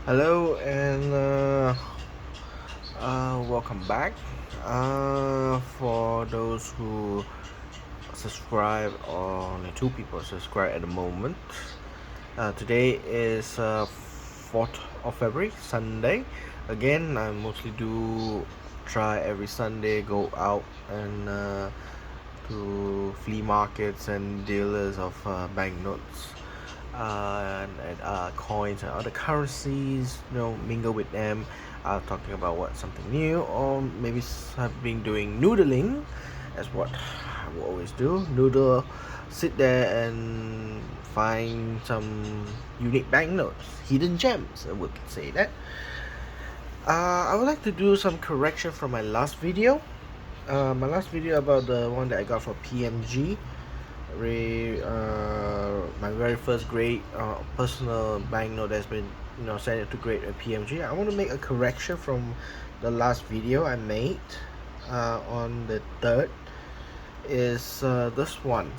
Hello and welcome back. For those who subscribe, only two people subscribe at the moment. Today is 4th of February, Sunday. Again, I mostly do try every Sunday go out and to flea markets and dealers of banknotes and coins and other currencies, mingle with them, talking about what something new, or maybe I've been doing noodling. That's what I will always do. Noodle, sit there and find some unique banknotes, hidden gems, I would say that. I would like to do some correction from my last video. My last video about the one that I got for PMG, my very first grade personal banknote that's been sent it to grade at PMG. I want to make a correction from the last video I made on the 3rd. Is this one.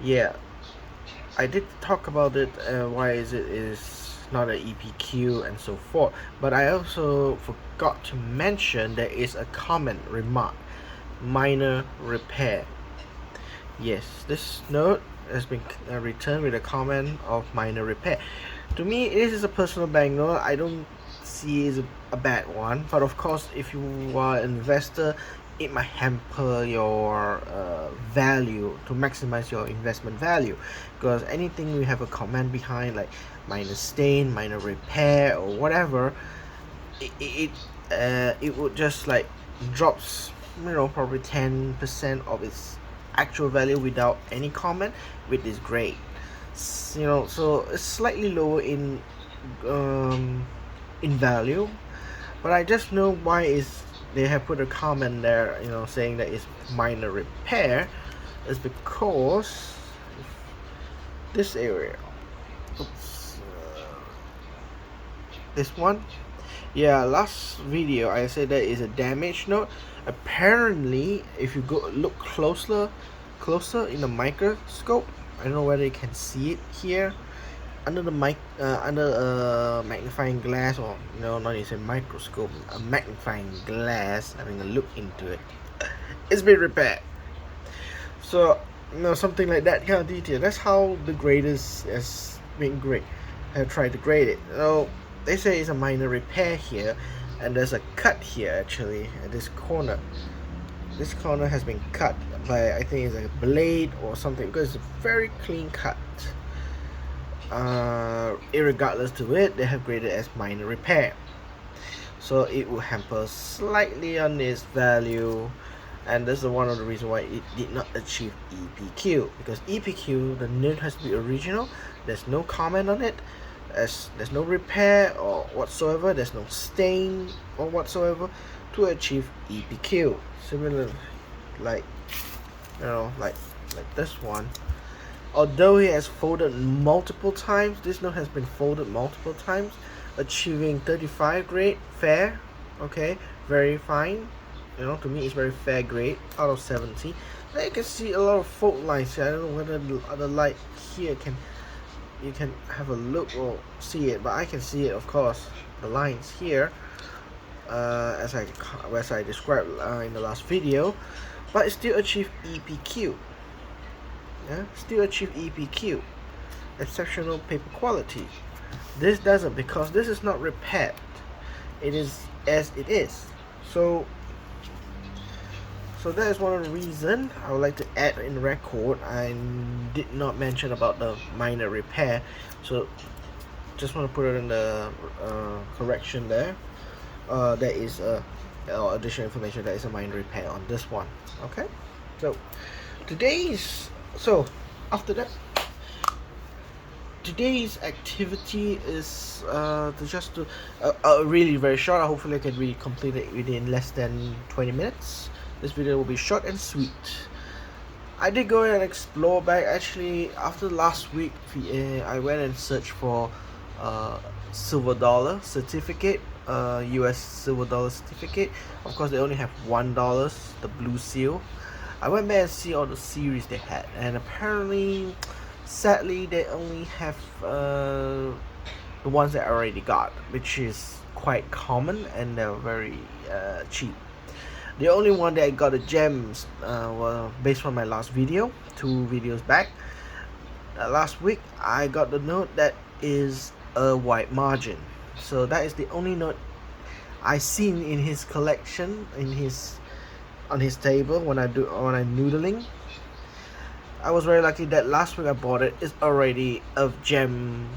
Yeah, I did talk about it, why is not an EPQ and so forth, but I also forgot to mention there is a comment remark, minor repair. Yes, this note has been returned with a comment of minor repair. To me, this is a personal banknote. I don't see it as a bad one, but of course, if you are an investor, it might hamper your value to maximize your investment value, because anything we have a comment behind like minor stain, minor repair, or whatever, it would just like drops probably 10% of its actual value without any comment with this grade. So it's slightly lower in value, but I just know why is they have put a comment there, saying that it's minor repair, is because this area, oops, this one. Yeah, last video I said that is a damaged note. Apparently, if you go look closer in the microscope, I don't know whether you can see it here under the under a magnifying glass, or not even a microscope, a magnifying glass, having a look into it. It's been repaired. So something like that kind of detail. That's how the graders has been great. Have tried to grade it. They say it's a minor repair here, and there's a cut here actually at this corner. This corner has been cut by, I think it's like a blade or something, because it's a very clean cut. Irregardless to it, they have graded as minor repair, so it will hamper slightly on its value, and this is one of the reasons why it did not achieve EPQ, because EPQ, the note has to be original, there's no comment on it, there's no repair or whatsoever, there's no stain or whatsoever to achieve EPQ. Similar, like like this one, although it has folded multiple times, this note has been folded multiple times, achieving 35 grade, fair. Okay, very fine. To me it's very fair grade out of 70. Now you can see a lot of fold lines here. I don't know whether the other light here you can have a look or see it, but I can see it, of course, the lines here, as I described in the last video, but it still achieve EPQ. Yeah, still achieve EPQ, exceptional paper quality. This doesn't, because this is not repaired, it is as it is. So that is one of the reasons I would like to add in record. I did not mention about the minor repair, so just want to put it in the correction there. There is additional information. There is a minor repair on this one. Okay, so after that, today's activity is just to really very short. Hopefully I can be completed within less than 20 minutes. This video will be short and sweet. I did go and explore back. Actually, after last week, I went and searched for silver dollar certificate, US silver dollar certificate. Of course, they only have $1, the blue seal. I went back and see all the series they had, and apparently, sadly, they only have the ones that I already got, which is quite common and they're very cheap. The only one that I got a gems were based on my last video, 2 videos back. Last week I got the note that is a white margin. So that is the only note I seen in his collection, on his table when I'm noodling. I was very lucky that last week I bought it. It's already a gem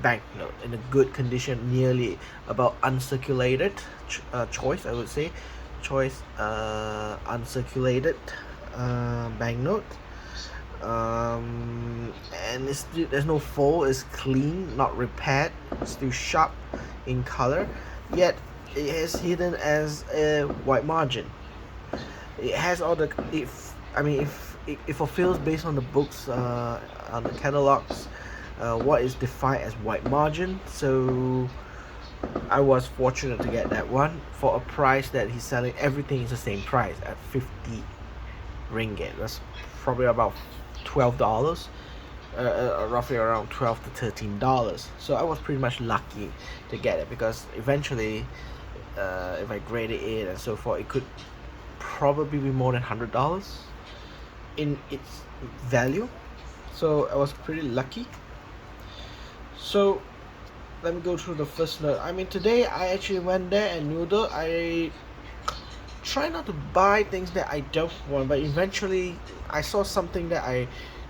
banknote in a good condition, nearly about uncirculated choice, I would say, uncirculated banknote. And there's no fold. It's clean, not repaired, still sharp in color, yet it is hidden as a white margin. It has all the it fulfills based on the books, on the catalogs, what is defined as white margin. So I was fortunate to get that one for a price that he's selling. Everything is the same price at 50 ringgit. That's probably about $12, roughly around $12 to $13. So I was pretty much lucky to get it, because eventually if I graded it and so forth, it could probably be more than $100 in its value. So I was pretty lucky. So let me go through the first note. Today I actually went there and noodled. I try not to buy things that I don't want, but eventually I saw something that I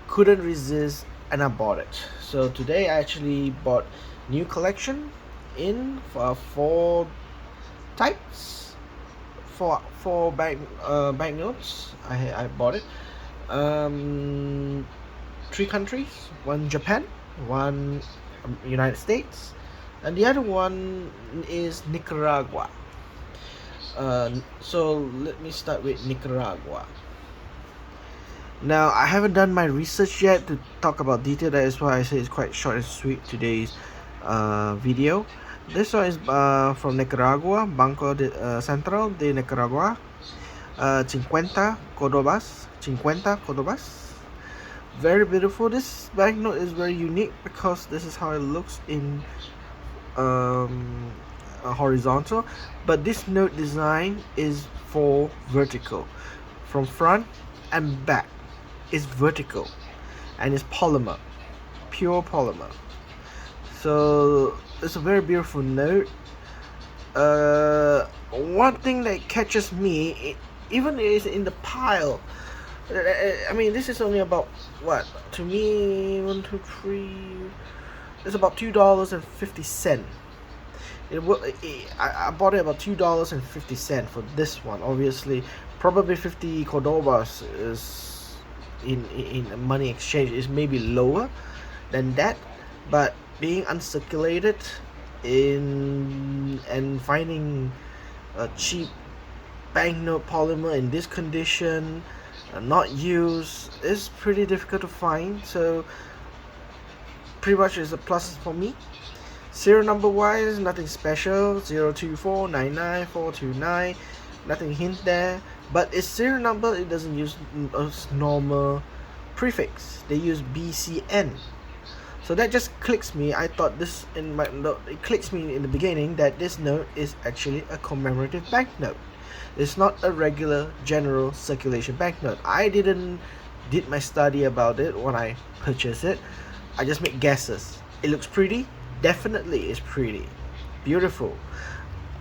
couldn't resist and I bought it. So today I actually bought new collection in for 4 types, four banknotes. I bought it. 3 countries, 1 Japan, 1 United States, and the other one is Nicaragua. So let me start with Nicaragua. Now I haven't done my research yet to talk about detail. That is why I say it's quite short and sweet today's video. This one is from Nicaragua, Banco Central de Nicaragua, 50 Cordobas. Very beautiful. This banknote is very unique because this is how it looks in horizontal, but this note design is for vertical. From front and back is vertical, and it's polymer, pure polymer. So it's a very beautiful note. One thing that catches me, even is in the pile. This is only about, what, to me, 1, 2, 3, it's about $2.50. I bought it about $2.50 for this one. Obviously, probably 50 Cordobas is in money exchange is maybe lower than that, but being uncirculated and finding a cheap banknote polymer in this condition, not used, is pretty difficult to find. So pretty much is a plus for me. Serial number wise, nothing special, 024994429, nothing hint there, but its serial number, it doesn't use a normal prefix, they use BCN. So that just clicks me. I thought this in my note, it clicks me in the beginning that this note is actually a commemorative banknote. It's not a regular general circulation banknote. I did my study about it when I purchased it. I just make guesses. It looks pretty. Definitely is pretty, beautiful,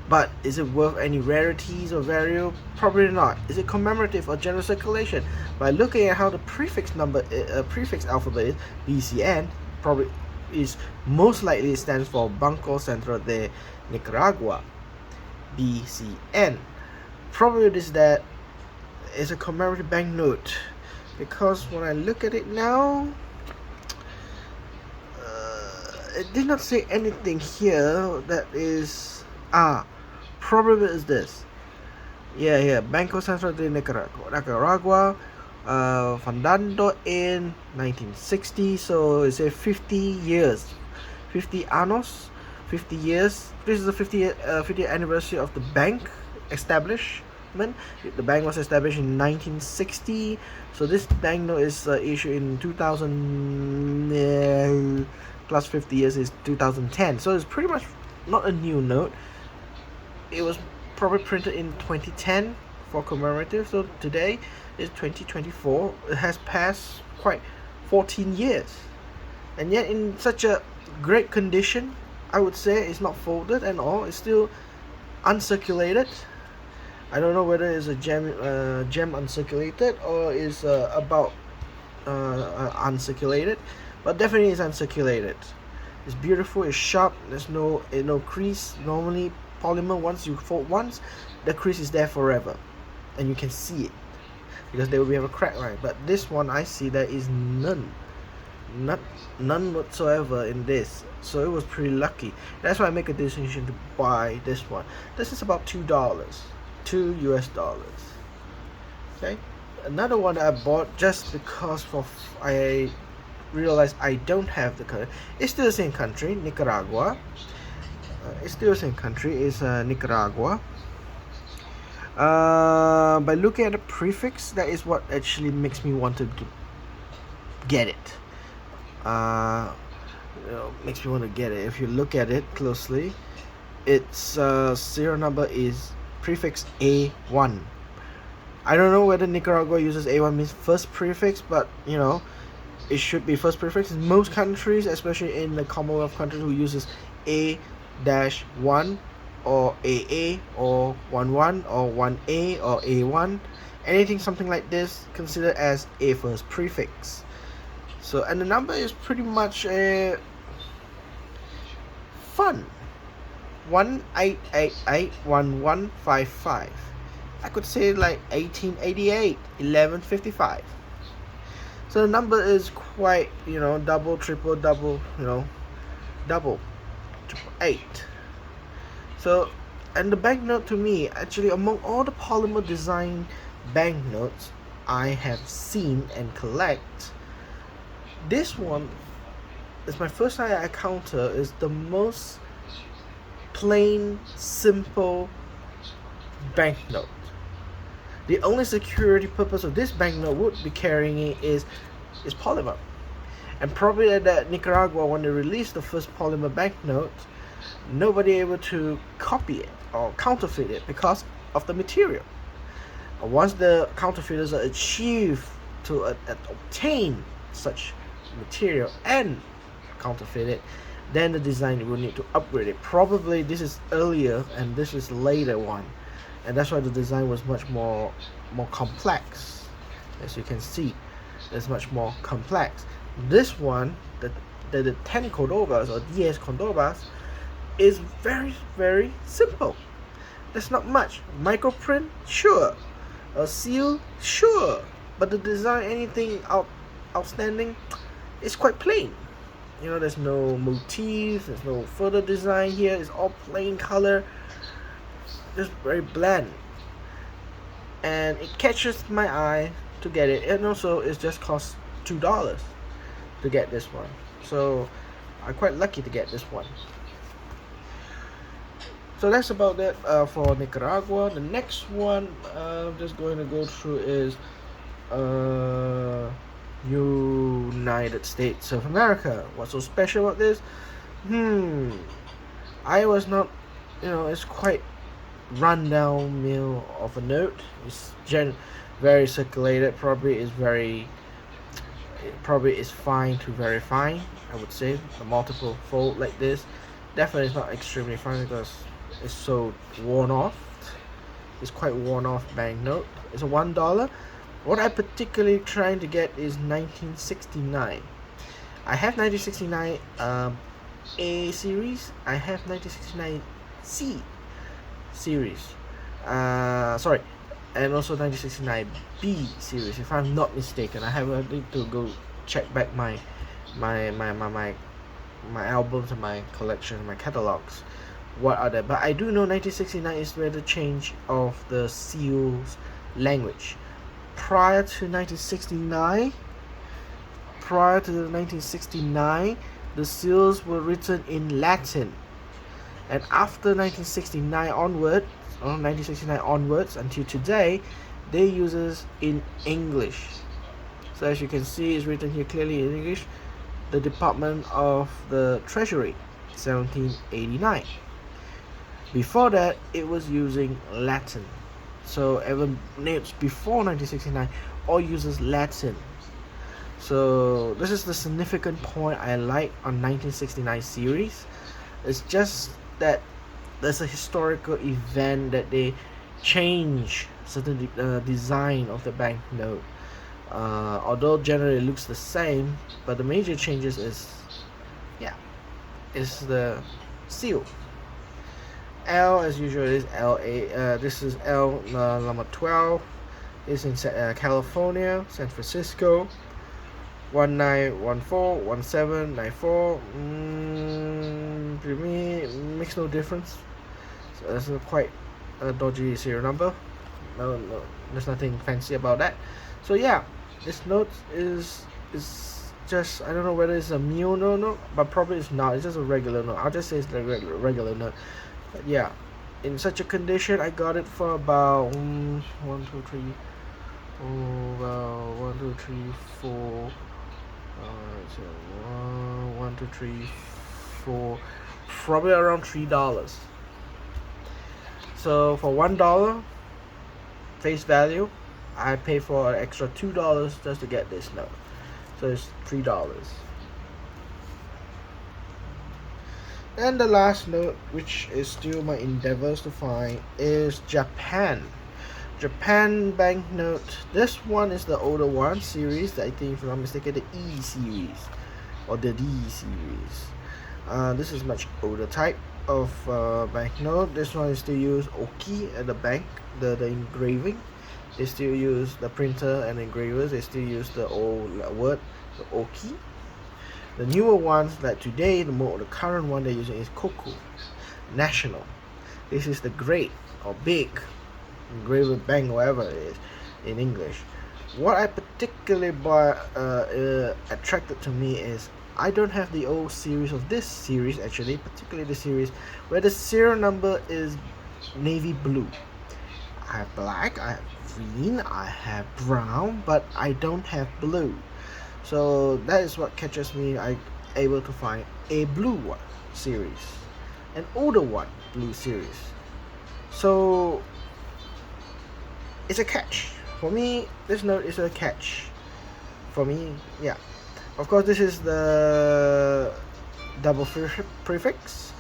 but is it worth any rarities or value? Probably not. Is it commemorative or general circulation? By looking at how the prefix alphabet is, BCN, probably is most likely stands for Banco Central de Nicaragua, BCN. Probably is that is a commemorative banknote, because when I look at it now, it did not say anything here that is probably is this. Yeah, Banco Central de Nicaragua, fundado in 1960. So it's a 50 years, 50 años, 50 years. This is the 50th anniversary of the bank establishment. The bank was established in 1960. So this banknote is issued in 2000. plus 50 years is 2010. So it's pretty much not a new note. It was probably printed in 2010 for commemorative. So today is 2024. It has passed quite 14 years. And yet in such a great condition, I would say. It's not folded and all. It's still uncirculated. I don't know whether it's a gem uncirculated or is about uncirculated, but definitely it's uncirculated. It's beautiful. It's sharp. There's no crease. Normally polymer, once you fold once, the crease is there forever, and you can see it because there will be a crack line. But this one, I see there is none whatsoever in this. So it was pretty lucky. That's why I make a decision to buy this one. This is about $2 US. Okay, another one that I bought just because I realized I don't have the color. It's still the same country, Nicaragua. It's still the same country. It's Nicaragua. By looking at the prefix, that is what actually makes me want to get it. Makes me want to get it. If you look at it closely, its serial number is prefix A1. I don't know whether Nicaragua uses A1 means first prefix, but it should be first prefix. In most countries, especially in the Commonwealth countries, who uses A-1 or AA or 11 or 1A or A1, anything something like this, considered as a first prefix. So, and the number is pretty much fun. 18881155. I could say like 1888 1155. So the number is quite double, triple, double, double, triple, 8. So, and the banknote, to me, actually among all the polymer design banknotes I have seen and collect, this one is my first time I encounter is the most plain, simple banknote. The only security purpose of this banknote would be carrying it is polymer. And probably at Nicaragua, when they released the first polymer banknote, nobody able to copy it or counterfeit it because of the material. Once the counterfeiters are achieved to obtain such material and counterfeit it, then the design will need to upgrade it. Probably this is earlier and this is later one, and that's why the design was much more complex. As you can see, it's much more complex. This one, the 10 Cordobas or 10 Cordobas, is very, very simple. There's not much. Microprint, sure. A seal, sure. But the design, anything outstanding, is quite plain. There's no motif, there's no further design here. It's all plain color, just very bland, and it catches my eye to get it. And also, it just costs $2 to get this one. So I'm quite lucky to get this one. So that's about that for Nicaragua. The next one I'm just going to go through is United States of America. What's so special about this? I was not, it's quite rundown mill of a note. It's very circulated. Probably is fine to very fine, I would say. A multiple fold like this definitely is not extremely fine because it's so worn off. It's quite worn off banknote. It's a $1. What I particularly trying to get is 1969. I have 1969 A series. I have 1969 C series. Sorry, and also 1969 B series. If I'm not mistaken, I need to go check back my albums and my collection, my catalogs. What are there? But I do know 1969 is where the change of the seals language. Prior to 1969, the seals were written in Latin, and after 1969 onwards until today, they use in English. So as you can see, it's written here clearly in English. the Department of the Treasury, 1789. Before that, it was using Latin. So even notes before 1969 all uses Latin. So this is the significant point I like on 1969 series. It's just that there's a historical event that they change certain design of the banknote. Although generally it looks the same, but the major changes is the seal. L as usual is LA. This is L number 12. It's in California, San Francisco. 19141794. To me, it makes no difference. So that's quite a dodgy serial number. No, there's nothing fancy about that. So yeah, this note is just, I don't know whether it's a Mio note, but probably it's not. It's just a regular note. I'll just say it's a regular note. But yeah, in such a condition, I got it for about 1, 2, 3, 4. So 1, 2, 3, 4, probably around $3. So for $1 face value, I pay for an extra $2 just to get this note. So it's $3. And the last note, which is still my endeavors to find, is Japan banknote. This one is the older one series. I think, if I'm not mistaken, the E series or the D series. This is much older type of banknote. This one is still use Oki at the bank, the engraving. They still use the printer and engravers. They still use the old word, the Oki. The newer ones, like today, the current one they're using is Koku National. This is the great or big engraver bank, whatever it is in English. What I particularly attracted to me is I don't have the old series of this series, actually, particularly the series where the serial number is navy blue. I have black, I have green, I have brown, but I don't have blue. So that is what catches me. I able to find a blue one series, an older one blue series. So it's a catch for me. This note is a catch for me. Yeah, of course this is the double prefix.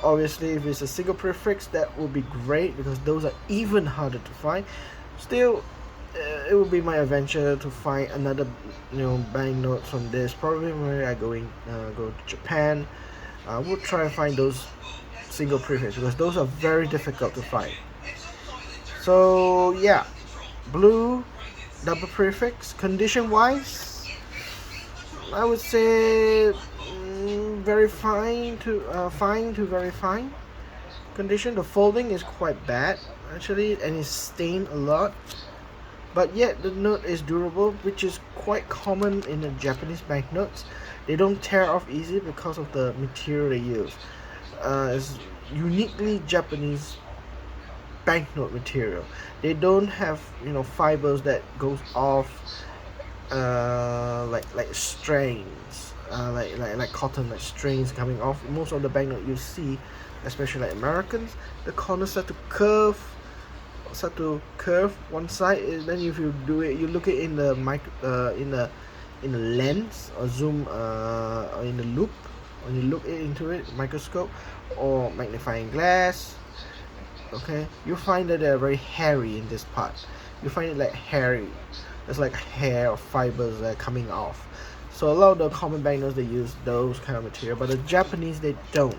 Obviously, if it's a single prefix, that would be great because those are even harder to find. Still, it will be my adventure to find another banknote from this. Probably when I go to Japan, I will try and find those single prefix because those are very difficult to find. So yeah, blue double prefix. Condition wise, I would say very fine to very fine condition. The folding is quite bad actually, and it's stained a lot. But yet the note is durable, which is quite common in the Japanese banknotes. They don't tear off easy because of the material they use. It's uniquely Japanese banknote material. They don't have fibers that goes off like strands, like cotton, like strands coming off. Most of the banknote you see, especially like Americans, the corners start to curve one side. And then if you do it, you look it in the in the lens or zoom or in the loop, when you look into it, microscope or magnifying glass, okay, you find that they're very hairy in this part. You find it like hairy. There's like hair or fibers that are coming off. So a lot of the common banknotes, they use those kind of material, but the Japanese, they don't.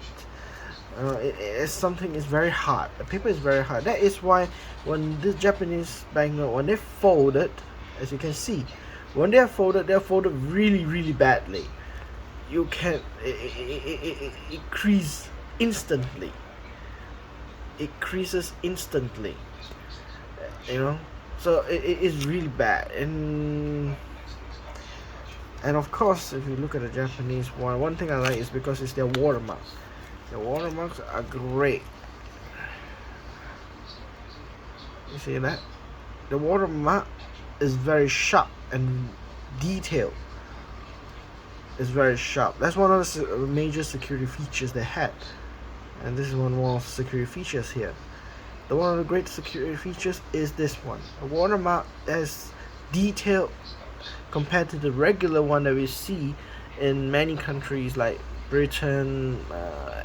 It's something is very hard. The paper is very hard. That is why when this Japanese banknote, when they fold it, as you can see, when they're folded really, really badly. You can it creases instantly. It creases instantly. So it is really bad. And of course, if you look at the Japanese one thing I like is because it's their watermarks. The watermarks are great. You see that? The watermark is very sharp and detailed. It's very sharp. That's one of the major security features they had, and this is one more security features here. One of the great security features is this one. A watermark is detailed compared to the regular one that we see in many countries like Britain,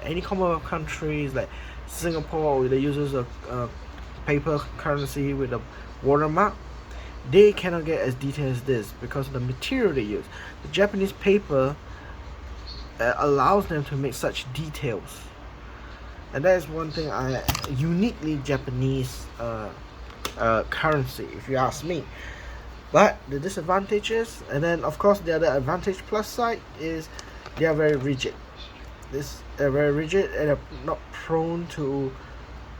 any Commonwealth countries like Singapore, that uses a paper currency with a watermark. They cannot get as detailed as this because of the material they use. The Japanese paper allows them to make such details, and that is one thing uniquely Japanese currency, if you ask me. But the disadvantages, and then of course the other advantage plus side, is they are very rigid. They're very rigid and are not prone to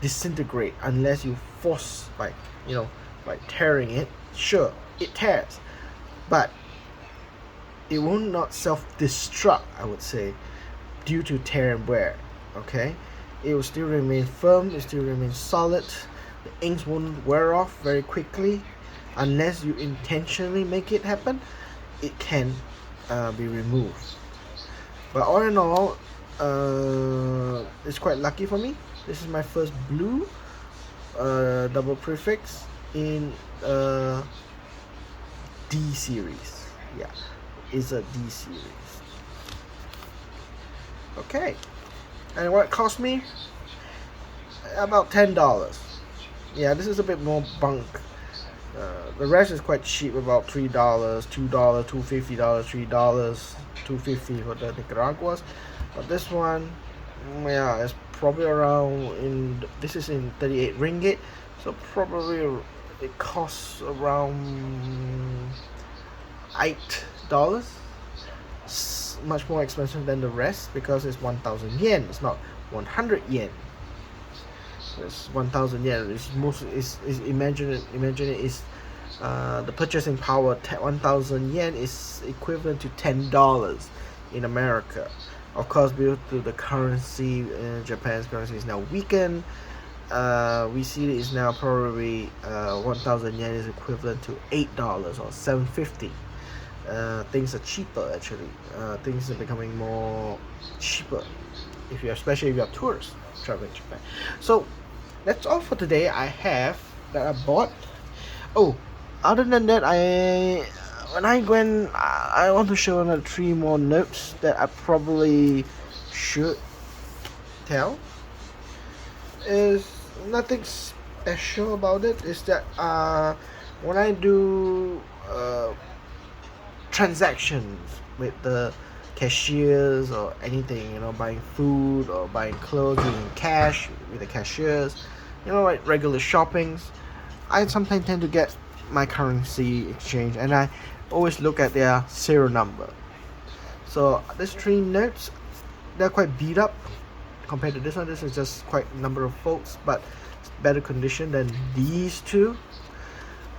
disintegrate unless you force, by tearing it. Sure, it tears, but it will not self-destruct, I would say, due to tear and wear. Okay, it will still remain firm, it still remains solid. The inks won't wear off very quickly unless you intentionally make it happen. It can be removed. But all in all, it's quite lucky for me. This is my first blue double prefix in D series. Yeah, it's a D series. Okay, and what it cost me? About $10. Yeah, this is a bit more bunk. The rest is quite cheap, about $3, $2, $2.50, $3, $2.50 for the Nicaraguas. But this one, yeah, it's probably around this is in 38 ringgit, so probably it costs around $8. It's much more expensive than the rest because it's 1,000 yen. It's not 100 yen. It's 1,000 yen. Imagine it is the purchasing power. 1,000 yen is equivalent to $10 in America. Of course, due to the currency, Japan's currency is now weakened. We see it is now probably 1,000 yen is equivalent to $8 or $7.50. Things are cheaper actually. Things are becoming more cheaper especially if you are tourists traveling to Japan. So that's all for today. I bought. Oh, other than that, I want to show another 3 more notes that I probably should tell. Is nothing special about it. Is that when I do transactions with the cashiers or anything, buying food or buying clothes using cash with the cashiers, like regular shoppings, I sometimes tend to get my currency exchange, and I always look at their serial number. So these 3 notes, they're quite beat up compared to this one. This is just quite a number of folds, but it's better condition than these 2.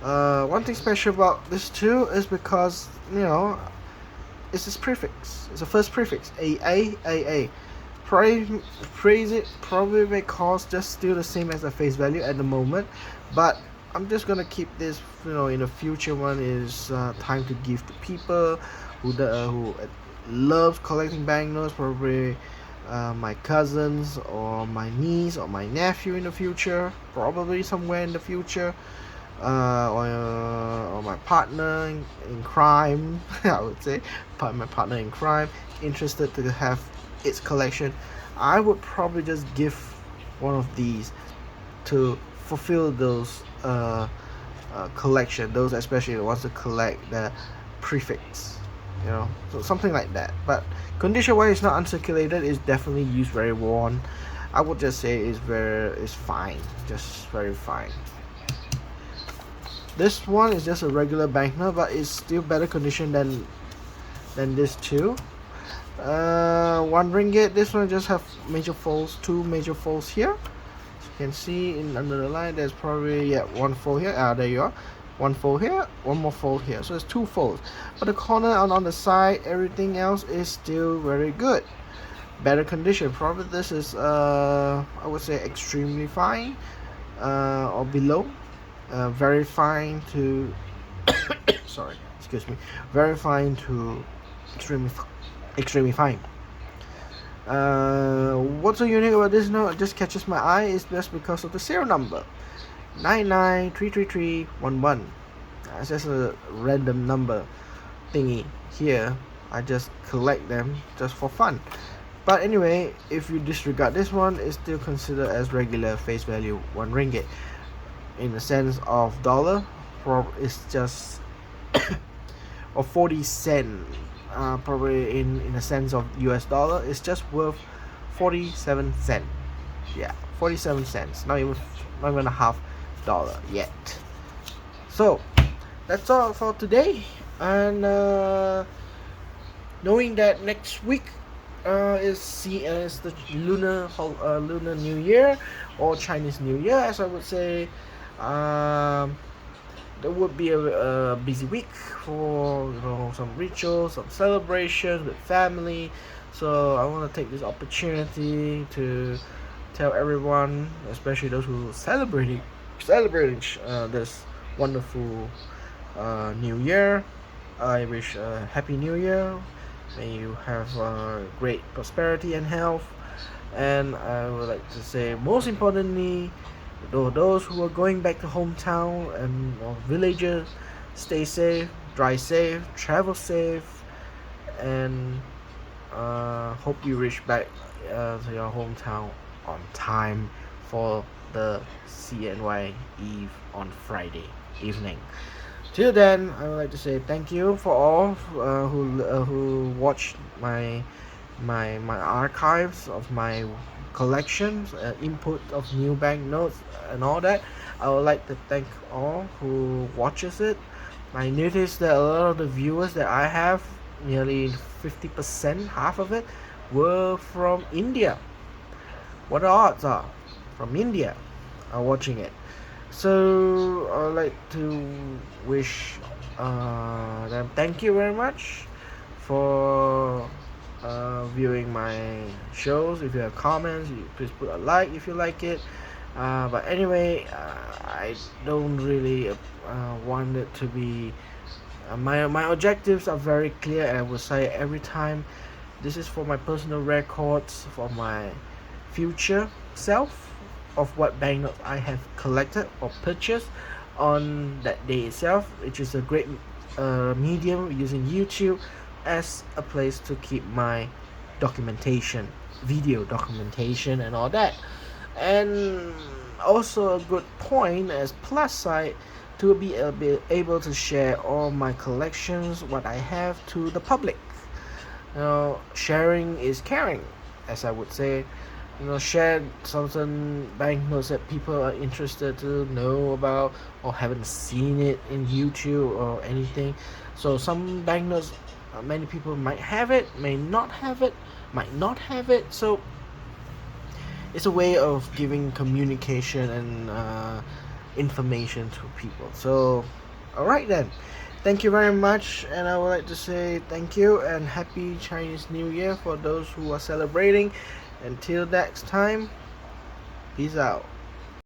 One thing special about this 2 is because it's this prefix. It's the first prefix, AA. Probably may cost just still the same as the face value at the moment, but I'm just gonna keep this. In the future, one is time to give to people who loves collecting banknotes. Probably my cousins or my niece or my nephew in the future. Probably somewhere in the future. Or my partner in crime, I would say, my partner in crime, interested to have its collection. I would probably just give one of these to fulfill those collection, those especially the ones to collect the prefix, so something like that. But condition wise, it's not uncirculated, it's definitely used, very worn. I would just say it's fine, just very fine. This one is just a regular banknote, but it's still better condition than this 2. 1 ringgit. This one just have major folds, 2 major folds here. As you can see under the line, there's probably 1 fold here. There you are. 1 fold here, 1 more fold here. So it's 2 folds. But the corner on the side, everything else is still very good. Better condition. Probably this is I would say extremely fine, or below. Very fine to very fine to extremely extremely fine. What's so unique about this note? It just catches my eye is just because of the serial number 99333311. It's just a random number thingy here. I just collect them just for fun. But anyway, if you disregard this one, it's still considered as regular face value 1 ringgit. In the sense of dollar, it's just or 40 cent. Probably in the sense of US dollar, it's just worth 47 cents. Yeah, 47 cents. Not even a half dollar yet. So that's all for today. And knowing that next week is the lunar New Year or Chinese New Year, as I would say. There would be a busy week for some rituals, some celebrations with family. So I want to take this opportunity to tell everyone, especially those who celebrating this wonderful New Year. I wish a happy New Year. May you have great prosperity and health. And I would like to say, most importantly, those who are going back to hometown and villages, stay safe, drive safe, travel safe, and hope you reach back to your hometown on time for the CNY Eve on Friday evening. Till then, I would like to say thank you for all who watched my archives of my collections, input of new banknotes and all that. I would like to thank all who watches it. I noticed that a lot of the viewers that I have, nearly 50%, half of it, were from India. What the odds are from India are watching it. So I would like to wish them thank you very much for viewing my shows. If you have comments, please put a like if you like it. But anyway, I don't really want it to be my objectives are very clear, and I will say every time, this is for my personal records, for my future self, of what banknotes I have collected or purchased on that day itself, which is a great medium using YouTube as a place to keep my documentation, video documentation and all that. And also a good point as plus side to be able to share all my collections, what I have, to the public. Sharing is caring, as I would say. Share certain banknotes that people are interested to know about or haven't seen it in YouTube or anything. So some banknotes, many people might have it, may not have it, might not have it. So it's a way of giving communication and information to people. So alright then, thank you very much, and I would like to say thank you and happy Chinese New Year for those who are celebrating. Until next time, peace out.